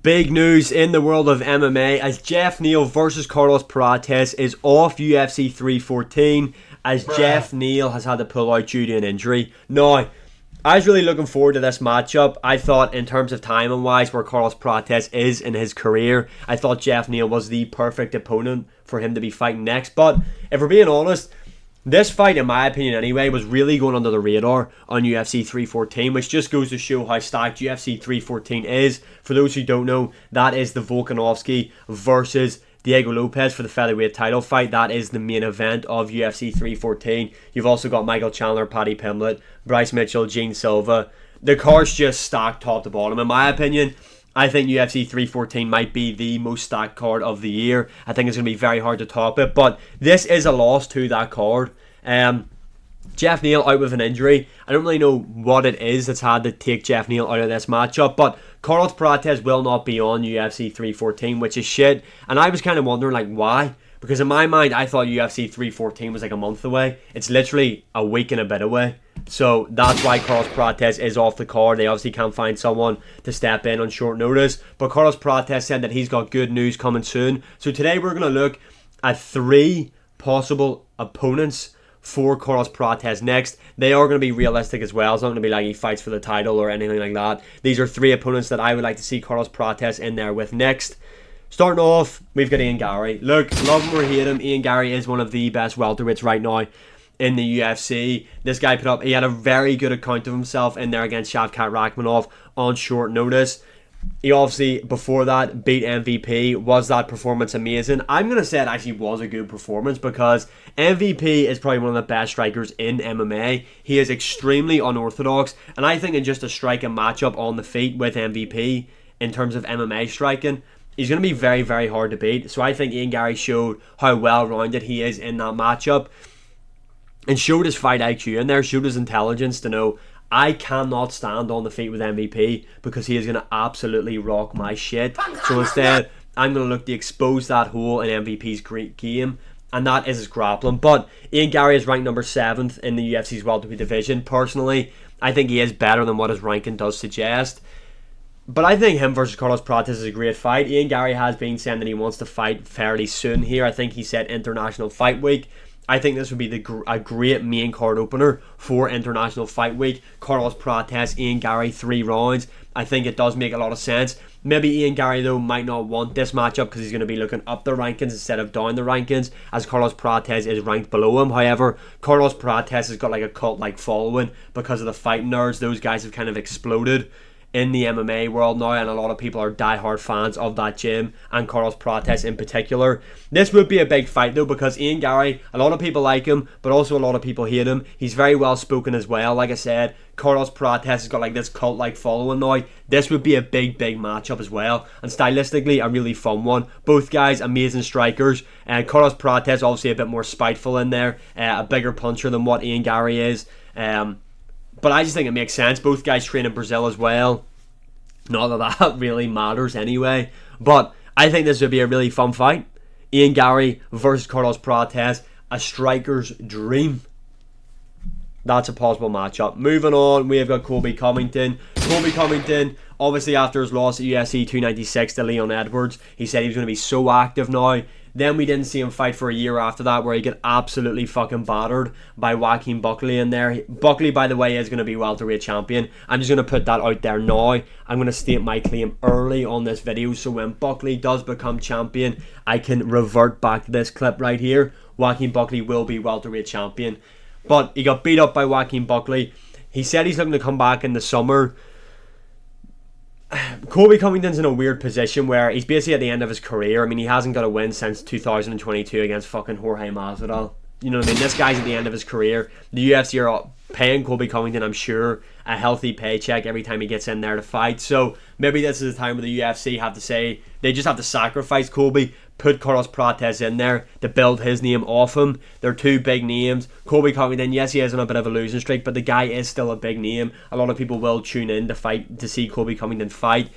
Big news in the world of MMA as Geoff Neal versus Carlos Prates is off UFC 314 as Geoff Neal has had to pull out due to an injury. Now, I was really looking forward to this matchup. I thought in terms of timing wise where Carlos Prates is in his career, I thought Geoff Neal was the perfect opponent for him to be fighting next. But if we're being honest, this fight, in my opinion anyway, was really going under the radar on UFC 314, which just goes to show how stacked UFC 314 is. For those who don't know, that is the Volkanovski versus Diego Lopez for the featherweight title fight. That is the main event of UFC 314. You've also got Michael Chandler, Paddy Pimblett, Bryce Mitchell, Gene Silva. The card's just stacked top to bottom. In my opinion, I think UFC 314 might be the most stacked card of the year. I think it's going to be very hard to top it, but this is a loss to that card. Geoff Neal out with an injury. I don't really know what it is that's had to take Geoff Neal out of this matchup, but Carlos Prates will not be on UFC 314, which is shit. And I was kind of wondering, why? Because in my mind, I thought UFC 314 was a month away. It's literally a week and a bit away. So that's why Carlos Prates is off the card. They obviously can't find someone to step in on short notice. But Carlos Prates said that he's got good news coming soon. So today we're going to look at 3 possible opponents for Carlos Prates next. They are going to be realistic as well. It's not going to be like he fights for the title or anything like that. These are 3 opponents that I would like to see Carlos Prates in there with next. Starting off, we've got Ian Garry. Look, love him or hate him, Ian Garry is one of the best welterweights right now in the UFC. This guy he had a very good account of himself in there against Shavkat Rakhmonov on short notice. He obviously, before that, beat MVP. Was that performance amazing? I'm going to say it actually was a good performance because MVP is probably one of the best strikers in MMA. He is extremely unorthodox, and I think in just a striking matchup on the feet with MVP, in terms of MMA striking, he's going to be very, very hard to beat. So I think Ian Garry showed how well-rounded he is in that matchup and showed his fight IQ in there, showed his intelligence to know I cannot stand on the feet with MVP because he is going to absolutely rock my shit. So instead, I'm going to look to expose that hole in MVP's great game, and that is his grappling. But Ian Garry is ranked number 7th in the UFC's welterweight division. Personally, I think he is better than what his ranking does suggest. But I think him versus Carlos Prates is a great fight. Ian Garry has been saying that he wants to fight fairly soon here. I think he said International Fight Week. I think this would be a great main card opener for International Fight Week. Carlos Prates, Ian Garry, 3 rounds. I think it does make a lot of sense. Maybe Ian Garry, though, might not want this matchup because he's going to be looking up the rankings instead of down the rankings, as Carlos Prates is ranked below him. However, Carlos Prates has got like a cult-like following because of the fighting nerds. Those guys have kind of exploded in the MMA world now, and a lot of people are die-hard fans of that gym, and Carlos Prates in particular. This would be a big fight though, because Ian Garry, a lot of people like him, but also a lot of people hate him. He's very well spoken as well. Like I said, Carlos Prates has got like this cult-like following now. This would be a big matchup as well, and stylistically a really fun one. Both guys amazing strikers, and Carlos Prates obviously a bit more spiteful in there, a bigger puncher than what Ian Garry is. But I just think it makes sense. Both guys train in Brazil as well. Not that that really matters anyway. But I think this would be a really fun fight. Ian Garry versus Carlos Prates. A striker's dream. That's a possible matchup. Moving on, we have got Colby Covington. Colby Covington, obviously after his loss at UFC 296 to Leon Edwards, he said he was going to be so active now. Then we didn't see him fight for a year after that, where he got absolutely fucking battered by Joaquin Buckley in there. Buckley, by the way, is going to be welterweight champion. I'm just going to put that out there now. I'm going to state my claim early on this video, so when Buckley does become champion, I can revert back to this clip right here. Joaquin Buckley will be welterweight champion. But he got beat up by Joaquin Buckley. He said he's looking to come back in the summer. Colby Covington's in a weird position where he's basically at the end of his career. I mean, he hasn't got a win since 2022 against fucking Jorge Masvidal. You know what I mean? This guy's at the end of his career. The UFC are paying Colby Covington, I'm sure, a healthy paycheck every time he gets in there to fight. So maybe this is the time where the UFC have to say they just have to sacrifice Colby, put Carlos Prates in there to build his name off him. They're 2 big names. Colby Covington, yes, he is on a bit of a losing streak, but the guy is still a big name. A lot of people will tune in to see Colby Covington fight.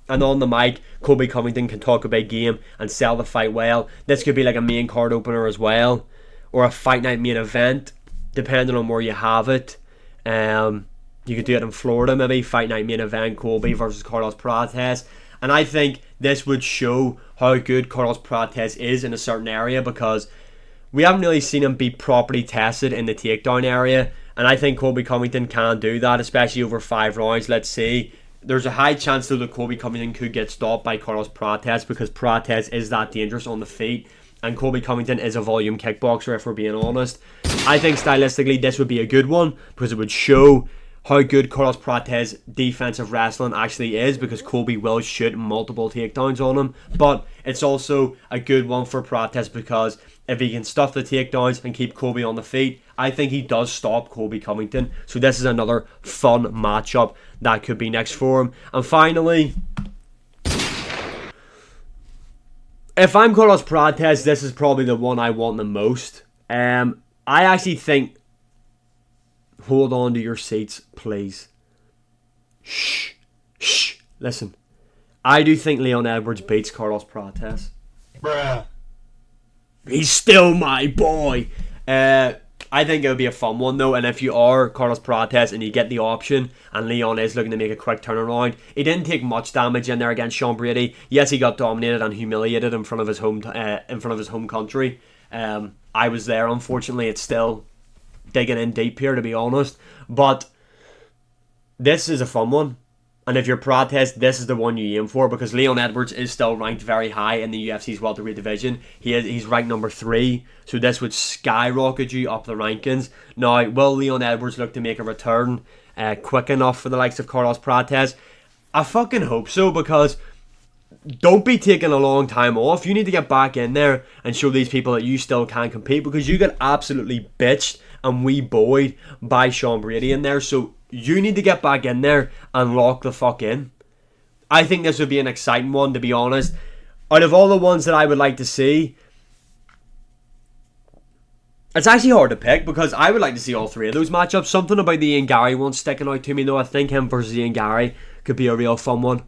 And on the mic, Colby Covington can talk a big game and sell the fight well. This could be like a main card opener as well, or a fight night main event, depending on where you have it. You could do it in Florida, maybe fight night main event, Colby versus Carlos Prates. And I think this would show how good Carlos Prates is in a certain area, because we haven't really seen him be properly tested in the takedown area. And I think Colby Covington can do that, especially over 5 rounds. Let's see. There's a high chance though that Colby Covington could get stopped by Carlos Prates, because Prates is that dangerous on the feet, and Colby Covington is a volume kickboxer, if we're being honest. I think stylistically this would be a good one, because it would show how good Carlos Prates' defensive wrestling actually is, because Colby will shoot multiple takedowns on him. But it's also a good one for Prates, because if he can stuff the takedowns and keep Colby on the feet, I think he does stop Colby Covington. So this is another fun matchup that could be next for him. And finally, if I'm Carlos Prates, this is probably the one I want the most. I actually think... Hold on to your seats, please. Shh. Listen. I do think Leon Edwards beats Carlos Prates. Bruh. He's still my boy. I think it would be a fun one though, and if you are Carlos Prates and you get the option, and Leon is looking to make a quick turnaround, he didn't take much damage in there against Sean Brady. Yes, he got dominated and humiliated in front of his home country. I was there, unfortunately. It's still digging in deep here, to be honest, but this is a fun one. And if you're Prates, this is the one you aim for, because Leon Edwards is still ranked very high in the UFC's welterweight division. He's ranked number 3, so this would skyrocket you up the rankings. Now, will Leon Edwards look to make a return quick enough for the likes of Carlos Prates? I fucking hope so, because don't be taking a long time off. You need to get back in there and show these people that you still can compete, because you get absolutely bitched and wee-boyed by Sean Brady in there. So you need to get back in there and lock the fuck in. I think this would be an exciting one, to be honest. Out of all the ones that I would like to see, it's actually hard to pick, because I would like to see all 3 of those matchups. Something about the Ian Gary one sticking out to me though. I think him versus Ian Gary could be a real fun one.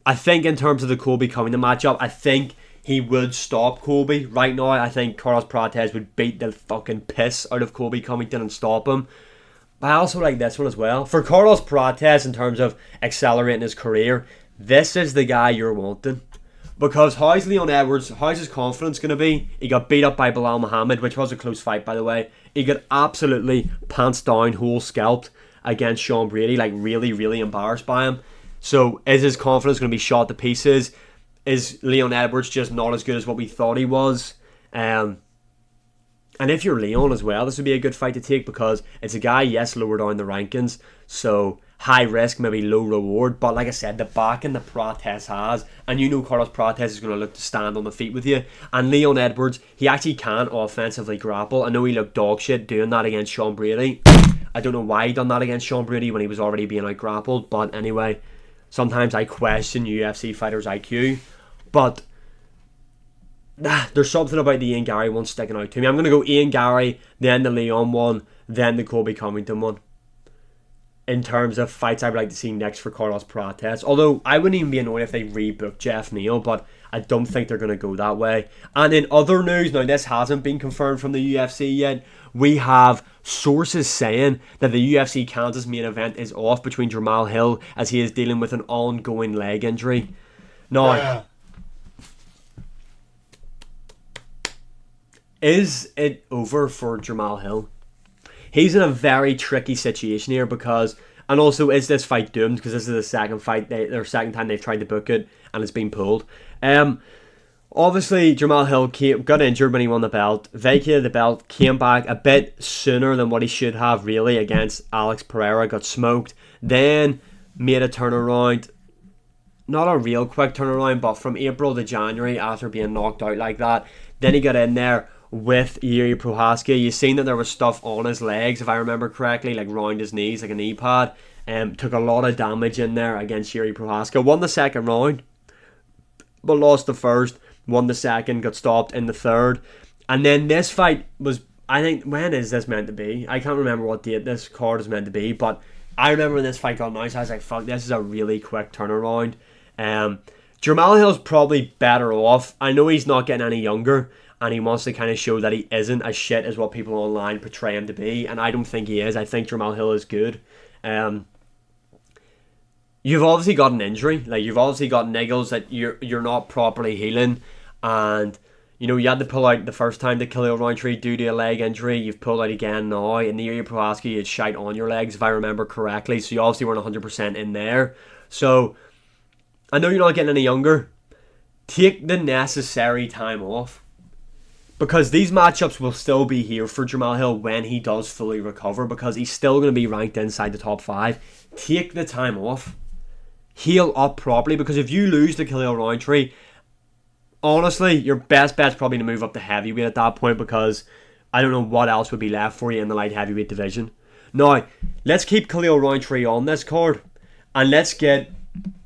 I think in terms of the Colby Covington matchup, I think he would stop Colby. Right now, I think Carlos Prates would beat the fucking piss out of Colby Covington and stop him. But I also like this one as well. For Carlos Prates, in terms of accelerating his career, this is the guy you're wanting. Because how's Leon Edwards, how's his confidence going to be? He got beat up by Bilal Muhammad, which was a close fight, by the way. He got absolutely pants down, whole scalped against Sean Brady. Like, really, really embarrassed by him. So, is his confidence going to be shot to pieces? Is Leon Edwards just not as good as what we thought he was? And if you're Leon as well, this would be a good fight to take, because it's a guy, yes, lower down the rankings, so high risk, maybe low reward. But like I said, the backing that Prates has, and you know Carlos Prates is going to look to stand on the feet with you. And Leon Edwards, he actually can offensively grapple. I know he looked dog shit doing that against Sean Brady. I don't know why he done that against Sean Brady when he was already being out grappled, but anyway, sometimes I question UFC fighters' IQ. But there's something about the Ian Gary one sticking out to me. I'm going to go Ian Gary, then the Leon one, then the Colby Covington one, in terms of fights I would like to see next for Carlos Prates. Although I wouldn't even be annoyed if they rebooked Geoff Neal, but I don't think they're going to go that way. And in other news, now this hasn't been confirmed from the UFC yet, we have sources saying that the UFC Kansas main event is off between Jamal Hill, as he is dealing with an ongoing leg injury. Now, is it over for Jamal Hill? He's in a very tricky situation here, because, and also, is this fight doomed? Because this is the second second time they've tried to book it and it's been pulled. Obviously, Jamal Hill got injured when he won the belt, vacated the belt, came back a bit sooner than what he should have, really, against Alex Pereira, got smoked, then made a turnaround. Not a real quick turnaround, but from April to January, after being knocked out like that, then he got in there with Yuri Prohaska. You seen that there was stuff on his legs, if I remember correctly, like round his knees, like a knee pad. Took a lot of damage in there against Yuri Prohaska. Won the second round, but lost the first. Won the second, got stopped in the third. And then this fight was, I think, when is this meant to be? I can't remember what date this card is meant to be, but I remember when this fight got announced, I was like, fuck, this is a really quick turnaround. Jamal Hill's probably better off. I know he's not getting any younger, and he wants to kind of show that he isn't as shit as what people online portray him to be, and I don't think he is. I think Jamal Hill is good. you've obviously got an injury. Like, you've obviously got niggles that you're not properly healing. And, you know, you had to pull out the first time to Khalil Rountree due to a leg injury. You've pulled out again now. In the Yuri Prohaska, you had shite on your legs, if I remember correctly. So you obviously weren't 100% in there. So, I know you're not getting any younger. Take the necessary time off. Because these matchups will still be here for Jamal Hill when he does fully recover. Because he's still going to be ranked inside the top 5. Take the time off. Heal up properly. Because if you lose to Khalil Rountree, honestly, your best bet's probably to move up to heavyweight at that point. Because I don't know what else would be left for you in the light heavyweight division. Now, let's keep Khalil Rountree on this card. And let's get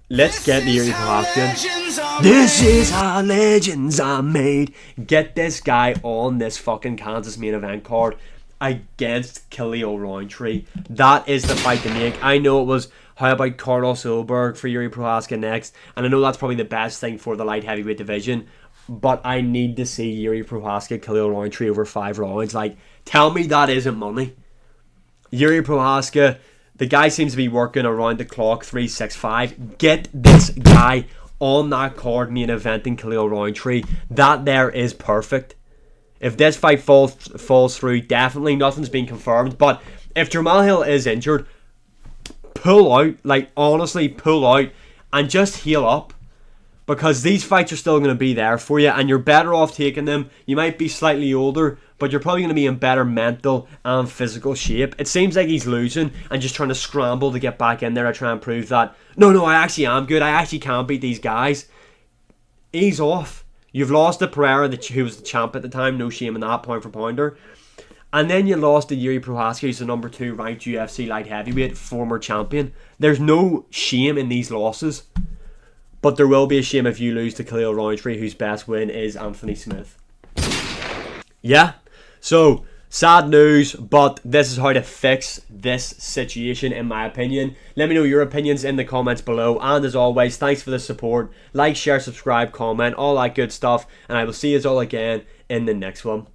the Yuri Prohaska. This is how legends are made. Get this guy on this fucking Kansas main event card against Khalil Rountree. That is the fight to make. I know it was, how about Carlos Ulberg for Yuri Prohaska next? And I know that's probably the best thing for the light heavyweight division. But I need to see Yuri Prohaska, Khalil Rountree over 5 rounds. Like, tell me that isn't money. Yuri Prohaska, the guy seems to be working around the clock, 365. Get this guy on that card main eventing Khalil Rountree. That there is perfect. If this fight falls through, definitely nothing's been confirmed. But if Jamal Hill is injured, pull out. Like, honestly, pull out and just heal up. Because these fights are still going to be there for you, and you're better off taking them. You might be slightly older, but you're probably going to be in better mental and physical shape. It seems like he's losing and just trying to scramble to get back in there to try and prove that, no, I actually am good. I actually can beat these guys. Ease off. You've lost to Pereira, who was the champ at the time. No shame in that, pound for pounder. And then you lost to Yuri Prohaska, who's the number 2 ranked UFC light heavyweight, former champion. There's no shame in these losses. But there will be a shame if you lose to Khalil Rountree, whose best win is Anthony Smith. Yeah, so sad news, but this is how to fix this situation, in my opinion. Let me know your opinions in the comments below. And as always, thanks for the support. Like, share, subscribe, comment, all that good stuff. And I will see you all again in the next one.